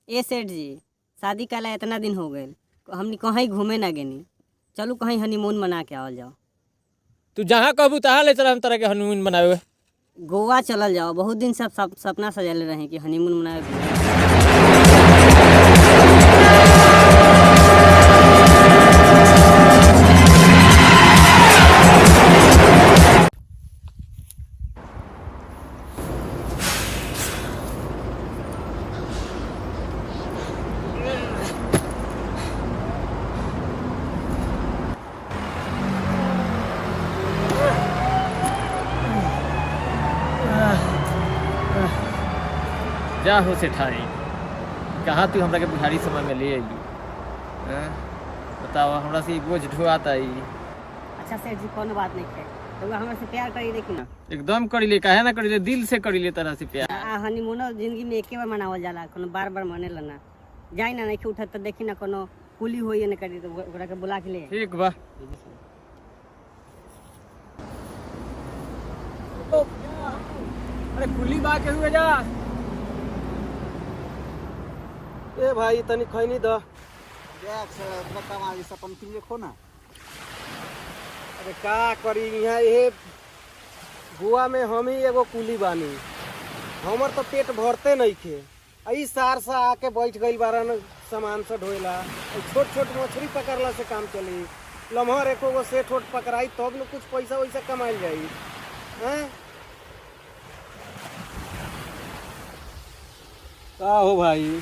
ए सेठ जी, शादी काला इतना दिन हो गए, हमनी कहीं घूमे ना गेनी। चलू कहीं हनीमून मना के आवल जाओ। तू जहाँ कहबू तहाँ ले चल हम तरह के हनीमून मनावे। गोवा चलल जाओ, बहुत दिन सब सपना सजले रहे कि हनीमून मनावे। जा हो सेठाई, कहाँ तू हमरा के बुढ़ारी समय में ले अइलू? बताओ, हमरा से बोझ ढोआता आई। अच्छा सेठ जी, कोनो बात नहीं है, तो हमरा से प्यार करी देखी ना। एकदम करी ले, काहे ना करी ले, दिल से करी ले तरह से प्यार। हनीमून जिंदगी में एके बार मनावल जाला, कोनो बार बार मने ना जाई ना। नहीं उठत तो देखी ना कोनो कुली होई ना करी तो ओकरा के बुला के ले। ठीक बा। अरे कुली बा के हुए जा। ए भाई तनी खैनी द। ना अरे का करी यहाँ ये गोवा में हम ही एगो कुली बानी, हमर तो पेट भरते नहीं थे। आई सार सा आके बैठ गई बारन सामान से ढोएला, छोट छोट मछली पकड़ला से काम चली। लम्हर एको गो से ठोट पकड़ाई तब न कुछ पैसा वैसा कमाइल जाई। हैं का हो भाई,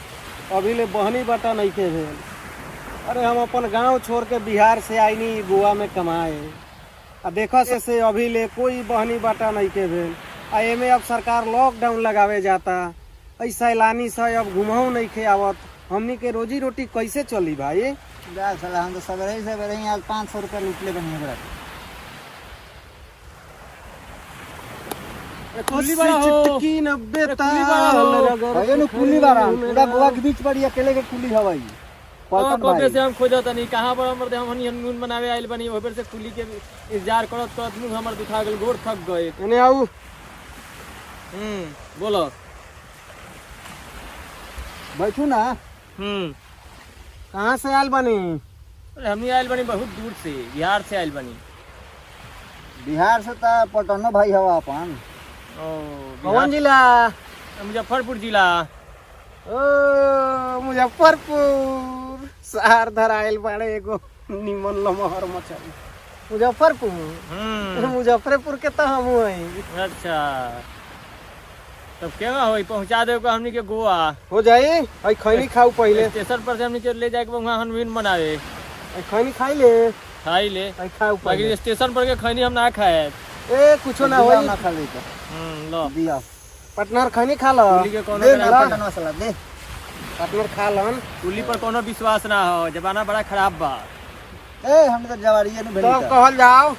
अभी ले बहनी बाटा नहीं के भेल। अरे हम अपन गांव छोड़ के बिहार से आईनी गोवा में कमाए, आ देखा से अभी ले कोई बहनी बाटा नहीं के भेल। आ एमे अब सरकार लॉकडाउन लगावे जाता, ऐसा सैलानी से अब घुमाऊ नहीं खे आवत। हमनी के रोजी रोटी कैसे चली भाई? साला हम तो सवेरे ही आज 500 रुपया लूटले बनी है। कुली बड़ा हो, की 90 कुली बारा पूरा गोवा के बीच पर अकेले के कुली हवाई। कबे से हम खोजत नहीं, कहाँ पर हमर हम हनीमून मनावे आइल बनी, ओबर से कुली के इंतजार करत करत मुंह हमर दुखा गेल, गोड़ थक गए। एने आऊ। बोलो। बैठू ना। कहाँ से आयल बनी? अरे हमनी आइल बनी बहुत दूर से, बिहार से आइल बनी। बिहार से तो पटनो भाई हवा अपन। कौन जिला? मुजफ्फरपुर जिला। ओ मुजफ्फरपुर शहर धर आयल बाड़े एगो निमन लमहर मछली। मुजफ्फरपुर मुजफ्फरपुर के तो हम हई। अच्छा, तब केगा होई, पहुंचा देव को हमनी के गोवा हो जाई। आई खैनी खाऊ पहले, स्टेशन पर से हमनी के ले जाके वहां हनीमून मनावे। आई खैनी खाई ले। खाई ले, आई खाऊ पहले। बाकी स्टेशन पर के खैनी हम ना खाए। ए कुछो ना होई। ना खा ले तो लो दिया पटनर खैनी खा लो। कुली के कोनो दे ना पटनो साला दे। पटनर खा लन। कुली पर कोनो विश्वास ना हो, जमाना बड़ा खराब बा। ए हम तो जवारिये न भेली। तो कहल जाओ,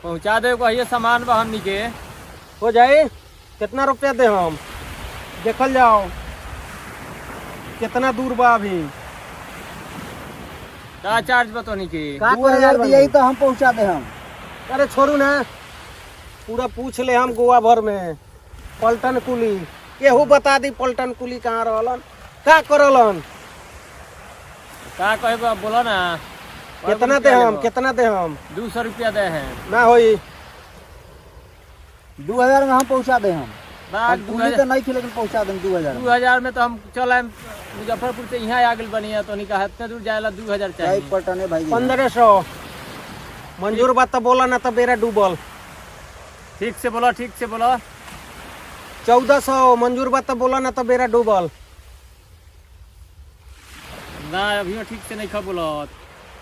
पहुंचा देव को ये सामान बा हमनी के। हो जाई। कितना रुपया दे हम? देखल जाओ कितना दूर बा अभी। का चार्ज बतौनी के? 2000 दिया तो हम पहुंचा दे हम। अरे छोड़ू ना, पूरा पूछ ले हम गोवा भर में। पलटन कुली केहू बता दी, पलटन कुली कहाँ रहलन, का करलन? का कहे बोला ना। कितना दे हम? कितना दे हम? 200 रुपया दे हैं। ना होई। 2000 में हम पहुंचा दे हम। बात कुली तो नहीं थी लेकिन पहुंचा दे 2000। 2000 में तो हम चल आए मुजफ्फरपुर से यहाँ आगे बनी है, तो नहीं कहा इतना दूर जाएला 2000 चाहिए। पटने भाई 1500 मंजूर बात तो बोला ना, तो बेरा डूबल। ठीक से बोला, ठीक से बोला। 1400 मंजूर बात तो बोला ना, तो बेरा डूबल। ना अभी ठीक से नहीं खा बोला,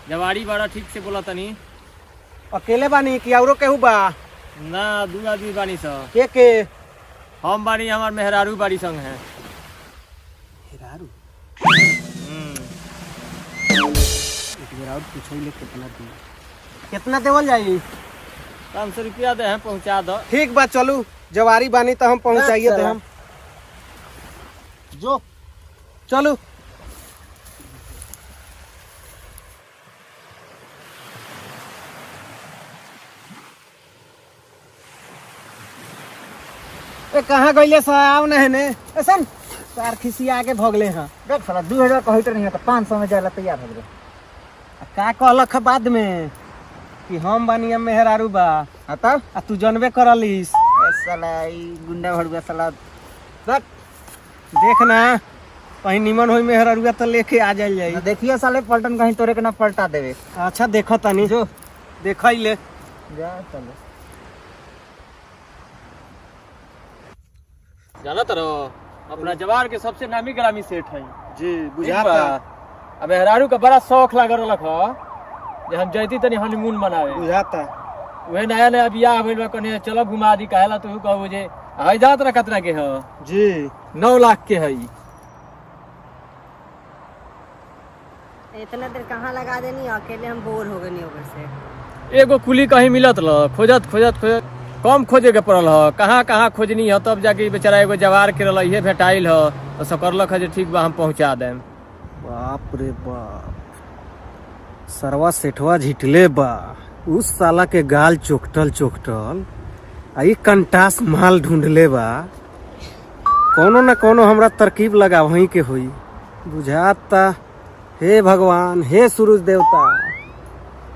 जवाड़ी बड़ा ठीक से बोला तनी। अकेले बानी कि औरो केहू बा? ना 2 आदमी बानी सा। के हम बानी, हमार मेहरारू बाड़ी संग है। हेरारू कितना देवल जाई? 500 रुपया दे हैं, पहुँचा दो। ठीक बा, चलू जवारी बानी तो हम पहुंचाइए दे हम। जो चलू। ए कहाँ गईले साहब? नहीं ने ऐसन सार खिसिया के भगले हैं। देख साला 2000 का हीटर नहीं है तो 500 में जाए ला तैयार हो गए। का कहलक है बाद में कि हम बानी मेहरारू बा हाँ तब आ तू जनबे करलिस। ए साला ई गुंडा भड़ुआ साला। देख देख ना कहीं निमन होई मेहरारूआ तो लेके आ जाइल जाई। ना देखिए साले पलटन कहीं तोरे के ना पलटा देवे। अच्छा देखो तनी जो देखा ले जा चलो। जाना तारो अपना जवार के सबसे नामी ग्रामी सेठ है जी बुझाता। अब मेहरारू का बड़ा शौक लागल रख जे हम जैती तनी हनीमून मनावे। बुझाता वही नया नया बियाह भइल बा कने चलो घुमा दी कहेला तू कहबो जे हई जात रे कतरा के ह जी 9 लाख के हई। इतना देर कहाँ लगा देनी, अकेले हम बोर हो गए ओकर से। एगो कुली कहीं मिलत ल खोजत खोजत खोजत कम खोजे के पड़ल ह। कहाँ कहाँ खोजनी ह तब जाके ई बेचारा एगो जवार के रहल इहे भेटाइल ह तो सकरलक ह जे ठीक बा हम पहुंचा देम। बाप रे बाप सरवा सेठवा झिटले बा। उस साला के गाल चोकटल चोकटल आई कंटास माल ढूंढले बा। कोनो न कोनो हमरा तरकीब लगा वहीं के होई बुझाता। हे भगवान हे सूरज देवता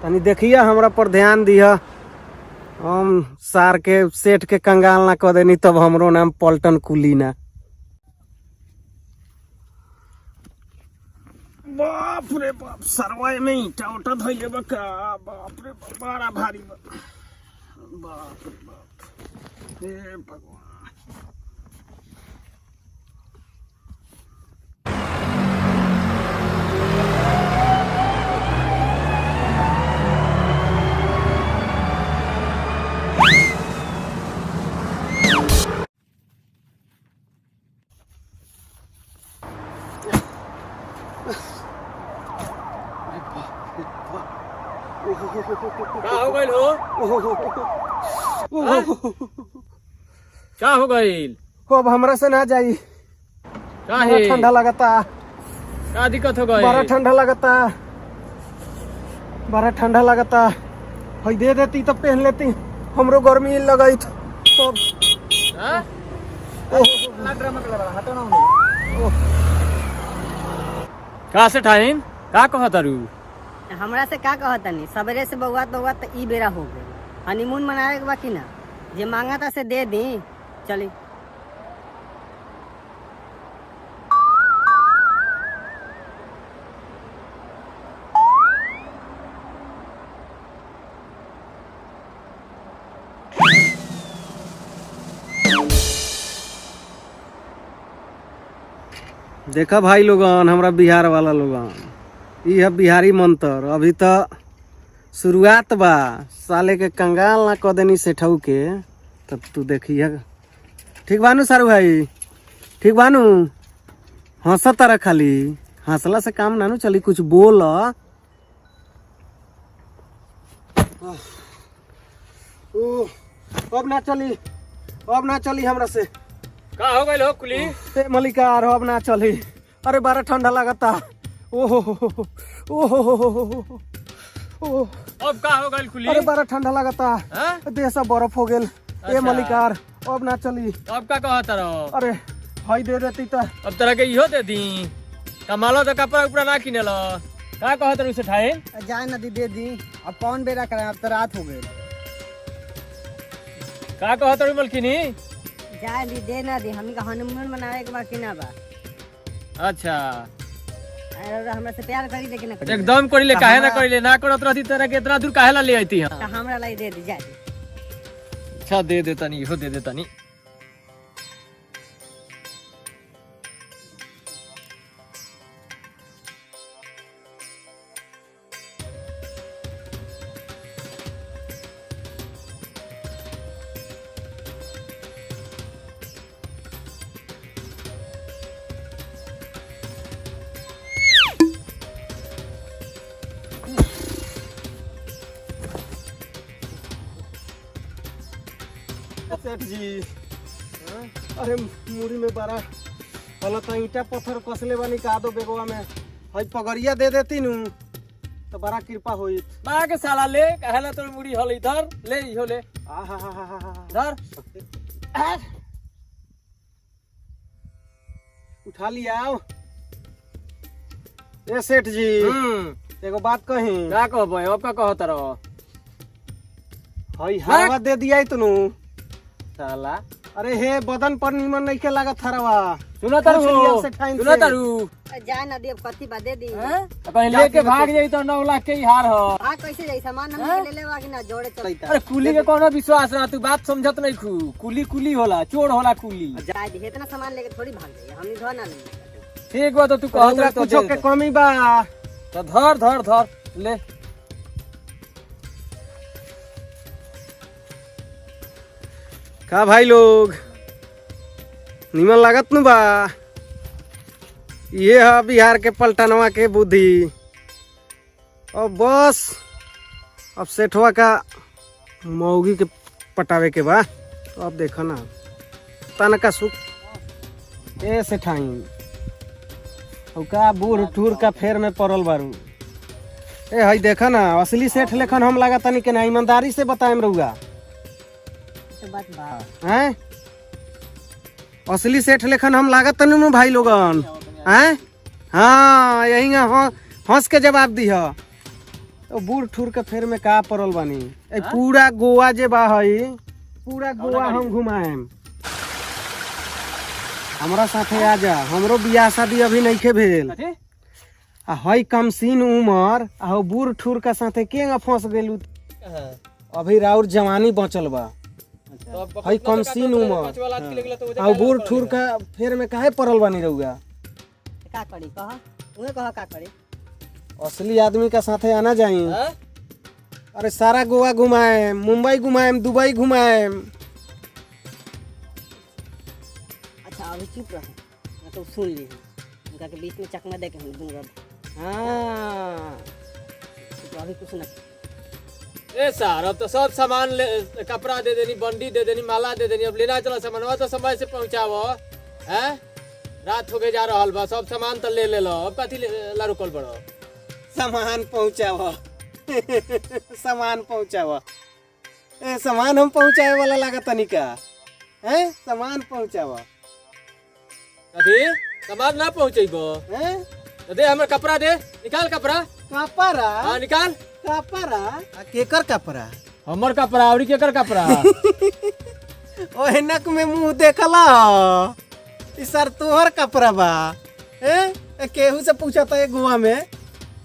तनी देखिया हमरा पर ध्यान दिया। हम सार के सेठ के कंगाल ना क देनी तब हमरो नाम पलटन कुली ना। बाप रे बाप सरवा में ईटा उटा धइले बा का। बाप रे बाप बड़ा भारी बा। बाप रे बाप हे भगवान। का हो गइल हो? का हो गइल? अब हमरा से ना जाई। काहे? बड़ा ठंडा लगता। का दिक्कत हो गइल? बड़ा ठंडा लगता। बड़ा ठंडा लगता। हई दे देती तो पहन लेती। हमरो गर्मी लगई तो हां ड्रामा कर रहा हटो ना उन्हें। का से ठाइन का कहतारू? हमरा से का कहतनी, सवेरे से बउआ तो ई बेरा हो गए। हनीमून मनावे के बाकी ना, जे मांगा था से दे दी। चली देखा भाई लोगन हमरा बिहार वाला लोगन ई है बिहारी मंत्र। अभी तो शुरुआत बा। साले के कंगाल ना क देनी सेठऊ के तब तू देखिए। ठीक बानू सारू भाई? ठीक बानू? हंसत तारा खाली हंसला से काम ना नु चली। कुछ बोल। अब ना चली। अब ना चली हमरा से। का हो गइल हो कुली? ए मलिकार अब ना चली। अरे बड़ा ठंडा लगता। ओहो ओहो ओहो। अब का हो गइल कुली? अरे बड़ा ठंडा लगता। हां देह सब बर्फ हो गेल। ए अच्छा। मलिकार अब ना चली। अब का कहतारो? अरे हई दे देती तो। अब तरह के इहो दे दी। कमालो तो कपड़ा उपड़ा ना किनेल। का कहतारू से ठाइन? जाए नदी दे दी। अब कौन बेरा करे, अब तो रात हो गई। का कहतारू मलकिनी? जाए दी दे ना दी। हम का हनीमून मनावे के बाकी ना बा। अच्छा अरे हमरा से प्यार करी लेकिन ना करी। एकदम करिले काहे ना करिले? ना करत रहती तरह के इतना दूर काहे ला ले आईती हम? तो हमरा लाई दे दी जाए। अच्छा दे देता नहीं, इहो दे देता नहीं। सेठ जी अरे मुड़ी में बड़ा हलता ईटा पत्थर कसले बानी का दो बेगवा में। हई पगड़िया दे देती नु तो बड़ा कृपा होई। बा के साला ले कहला तोर मुड़ी हल इधर ले इहो ले आहा धर। उठा लिया। ए सेठ जी एगो बात कही। का कहबो अब का कहत रहो? हई हरवा दे दिया तनु। साला अरे हे बदन पर निमन नहीं के लागत हरवा। सुना तारू पूछ लिया से ठाइन सुना से। तारू जाए ना दियो कथी बा दे दी। कहीं लेके भाग जाई तो 9 लाख के ही हार हो। हां कैसे जाई सामान हम ले लेवा कि ना जोड़े चलता। अरे कुली के कोनो विश्वास ना, तू बात समझत नहीं खू। कुली कुली होला, चोर होला कुली। जाए दी इतना सामान लेके थोड़ी भाग जाई, हमनी धो ना ले। ठीक बा तो तू कहत कहत तो कुछो के कमी बा। तो धर धर धर ले। का भाई लोग निमन लागत नु बा। ये है बिहार के पलटनवा के बुद्धि। अब बस अब सेठवा का मौगी के पटावे के बा। तो अब देखो ना तनका सुख ए सेठाई का बूढ़ ठूर का फेर में पड़ल बारू। ए हई देखा ना असली सेठ लेखन हम लगा तनी के ना ईमानदारी से बताएम रहुआ तो बात बा हैं। असली सेठ लेखन हम लागत तनी नु भाई लोगन हैं। हाँ यही हंस के जवाब दी है। तो बूढ़ ठूर के फेर में का पड़ल बानी। ए पूरा गोवा जे बा हई पूरा गोवा हम घुमाएम। हमरा साथे आ जा। हमरो बियाह शादी अभी नहीं के भेल। आ हई कमसीन उमर आ हो बूढ़ ठूर का साथे केंगा फंस गेलू। अभी राउर जवानी बचल बा। हई कमसीन उमर आ बूढ़ ठूर का फेर में काहे पड़ल बानी रहुआ। का करी कह उहे कह का करी। असली आदमी का साथे आना जाई। अरे सारा गोवा घुमाए, मुंबई घुमाए, दुबई घुमाए। अच्छा अभी चुप रह मैं तो सुन ली उनका के बीच में चकमा दे के हम दूंगा। हाँ तो अभी कुछ ना ए सर अब तो सब सामान कपड़ा दे देनी, बंडी दे देनी, माला दे देनी। अब लेना चला सामान तो समय से पहुंचावो। हैं रात हो गए जा रहल बा, सब सामान तो ले लो। अब कथी ला रुकल बड़ो? सामान पहुंचावा सामान पहुंचावा। ए सामान हम पहुंचावे वाला लागत तनिका हैं। सामान पहुंचावा कथी सामान ना पहुंचेबो? हैं। तो दे हमर कपड़ा दे, निकाल कपड़ा। कपड़ा हां निकाल कपड़ा आ केकर कपड़ा। हमर कपड़ा और केकर कपड़ा? ओहनक में मुंह देखला ई सर तोहर कपड़ा बा। हैं केहू से पूछा था गोवा में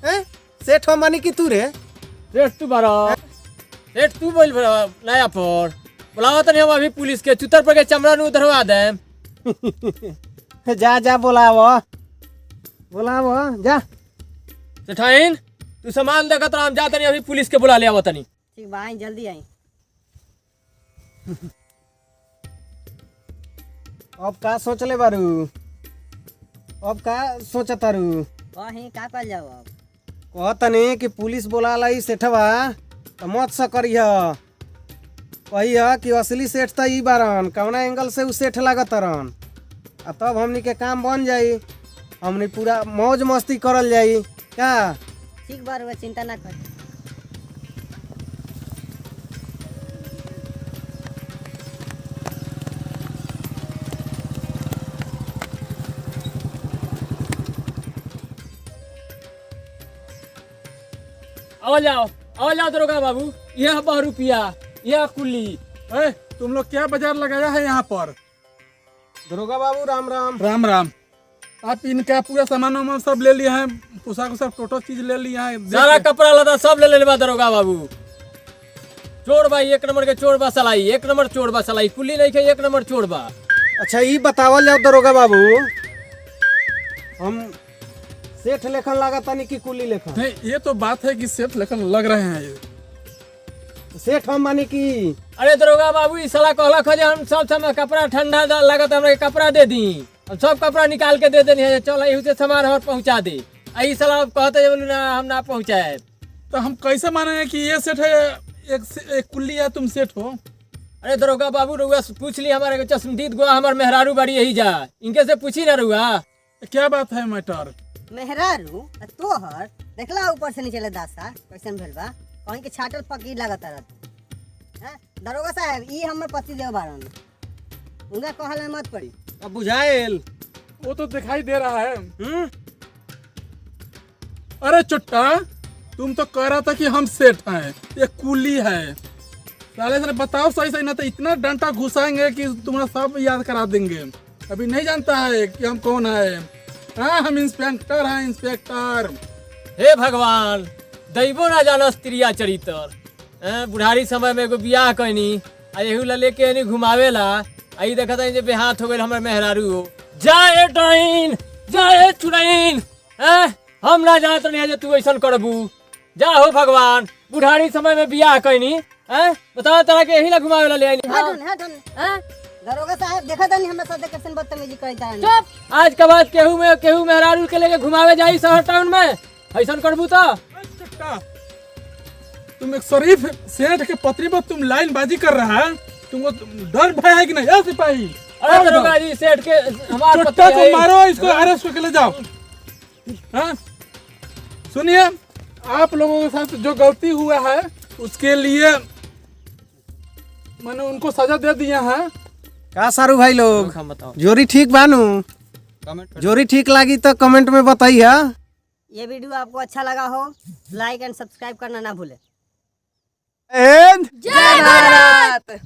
हैं सेठ हम मानी कि तू रे। सेठ तू बारो सेठ तू बोल नया पर बुलावा तनी हम अभी पुलिस के चुतर पर के चमड़ा नु उधरवा दे। जा जा बुलावो बुलावो जा। सेठाइन तू सामान देखत रह, हम जा तनी अभी पुलिस के बुला ले आवत तनी। ठीक बा आई जल्दी आई। अब का सोचले बारू? अब का सोचतारू? कहीं का कर जाओ अब कहतनी कि पुलिस बोला लाई सेठवा तो मत सा करिह। कहिह कि असली सेठ तो ई बारन कौना एंगल से उ सेठ लागत रन। आ तब हमनी के काम बन जाई, हमनी पूरा मौज मस्ती करल जाई का। ठीक बार हुआ चिंता ना कर। आओ जाओ दरोगा बाबू, यह 12 रुपया, यह कुली। तुम लोग क्या बाजार लगाया है यहाँ पर? दरोगा बाबू राम राम। राम राम। आप इनका पूरा सामान वामान सब ले लिया है, पोशाक सब टोटल चीज ले लिया है। सारा कपड़ा लता सब ले बा दरोगा बाबू। चोर बा, 1 नंबर के चोर बा सलाई, 1 नंबर चोर बा सलाई। कुली नहीं के 1 नंबर चोर बा। अच्छा ई बतावल जाओ दरोगा बाबू, हम सेठ लेखन लागत तनी कि कुली लेखन? नहीं, ये तो बात है कि सेठ लेकिन लग रहे हैं ये। सेठ हम मानी कि अरे दरोगा बाबू ई साला कहलक है जे हम सब समय कपड़ा ठंडा लागत हमरा के कपड़ा दे दी। हम सब कपड़ा निकाल के दे देनी है, चल एहू से सामान हमर पहुंचा दे। आई साला कहते जे बोलू ना हम ना पहुंचाए। तो हम कैसे माने कि ये सेठ है, एक कुल्ली है, तुम सेठ हो? अरे दरोगा बाबू रुआ पूछ ली, हमारे चश्मदीद गोवा हमार मेहरारू बाड़ी यही जा, इनके से पूछी ना रुआ। क्या बात है मैटर? मेहरारू तोहर देखला ऊपर से नीचे ले दासा कैसन भेल बा। कहीं के छाटल फकीर लागत रहत। हैं दरोगा साहब ई हमर पति देव बारन, उनका कहल में मत पड़ी। अब बुझाएल वो तो दिखाई दे रहा है। अरे चुट्टा, तुम तो कह रहा था कि हम सेठ हैं, ये कुली है। साले साले बताओ सही सही, ना तो इतना डंडा घुसाएंगे कि तुम्हारा सब याद करा देंगे। अभी नहीं जानता है कि हम कौन है। हाँ, हम इंस्पेक्टर हैं, इंस्पेक्टर। हे भगवान, दैवो ना जानो स्त्रिया चरित्र। बुढ़ारी समय में एगो बियाह कैनी आ एहू ला लेके एनी घुमावेला। आई देखता जे बेहाथ हो गइल हमर मेहरारू हो। जाए डाइन, जाए चुड़ैन, हम ना जानत नहीं जे तू ऐसन करबू। जा हो भगवान, बुढ़ारी समय में बियाह कैनी, बताओ तरह के यही ला घुमावेला ले आइनी। दरोगा साहब देखा था नहीं हमरा साथे कैसन बदतमीजी करता है। चुप, आज के बाद केहू मेहरारू के लेके घुमावे जाई शहर टाउन में, ऐसन करबू तो। चुट्टा, तुम एक शरीफ सेठ के पत्री पर तुम लाइन बाजी कर रहा है, तुमको डर भय है कि नहीं? है सिपाही? अरे दरोगा जी, सेठ के हमारे चुट्टा को मारो, इसको अरेस्ट करके ले जाओ। हाँ, सुनिए, आप लोगों के साथ जो गलती हुआ है उसके लिए मैंने उनको सजा दे दिया है। का सारू भाई लोग, बताओ। जोरी ठीक बानू? जोरी ठीक लगी तो कमेंट में बताइए। ये वीडियो आपको अच्छा लगा हो, लाइक एंड सब्सक्राइब करना ना भूले। एंड जय भारत।